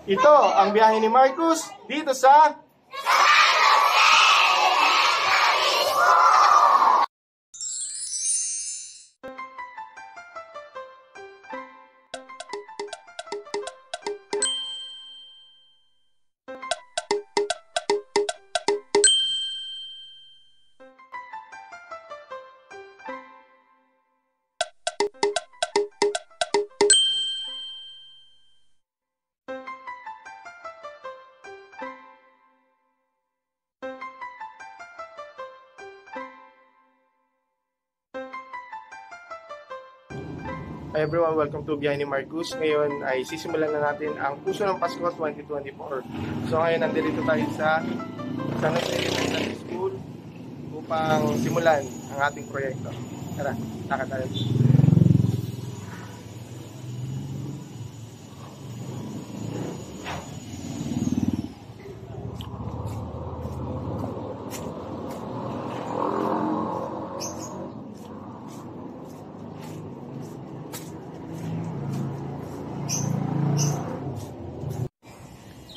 Ito ang biyahe ni Marcus dito sa Hi everyone, welcome to Biyahe ni Marcus. Ngayon ay sisimulan na natin ang Puso ng Pasko 2024. So ngayon nandito tayo sa San Jose Elementary School upang simulan ang ating proyekto. Tara, lakad tayo.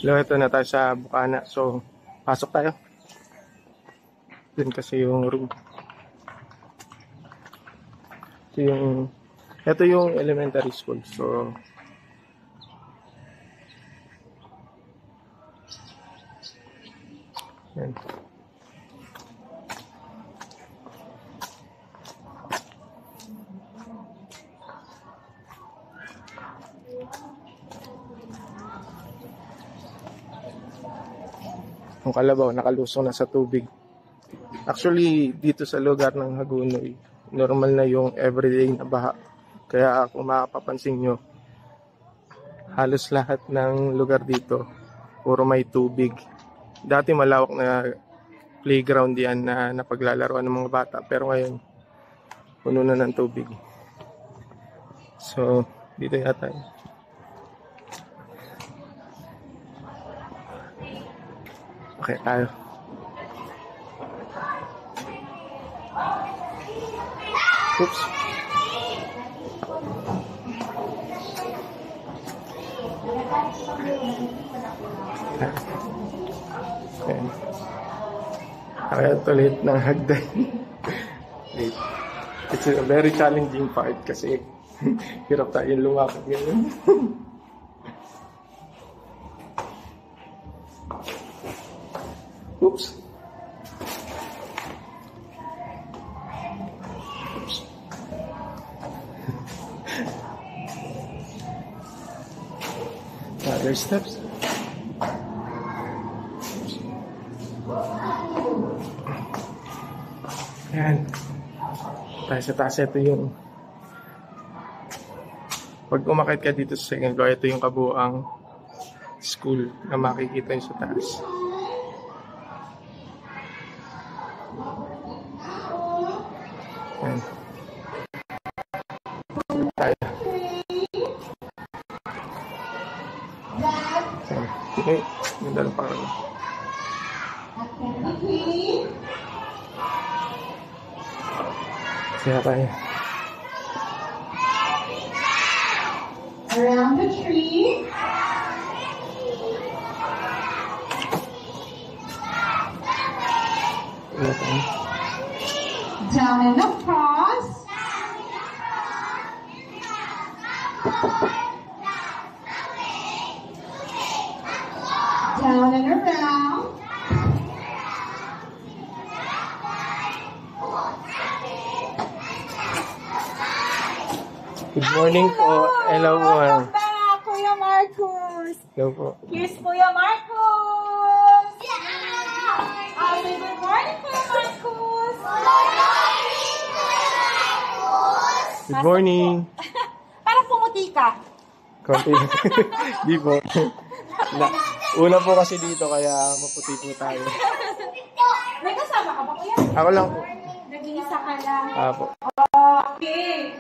Hello, ito na tayo sa Bukana. So, pasok tayo. Dun kasi yung room. Ito yung elementary school. So, yan. Ang kalabaw nakalusong na sa tubig. Actually, dito sa lugar ng Hagonoy, normal na yung everyday na baha. Kaya kung makapapansin nyo, halos lahat ng lugar dito puro may tubig. Dati malawak na playground yan na napaglalaroan ng mga bata, pero ngayon puno na ng tubig. So, dito yata yun. Okay, tayo. Oops. Ayan. Kaya tulit ng hagdan. It's a very challenging part kasi hirap tayong lumakad ngayon. Oops. Oops. Other steps. Ayan. Tayo sa taas. Ito yung pag umakit ka dito sa second floor, ito yung kabuuang school na makikita nyo sa taas. Ayan. Tayo. Ayan. Okay. Ganda lang parang. Kaya tayo. Around the tree. Down in the cross. Down and around. Good morning po. Hello po. Welcome back, Kuya Marcus. Hello po. Here's Kuya Marcus. Say good morning, Kuya Marcus. Good morning. Parang pumuti ka. Konti. Di po. Una po kasi dito kaya maputi po tayo. May kasama ka ba, Kuya? Ako lang po. Nag-iisa ka lang. Apo. Okay.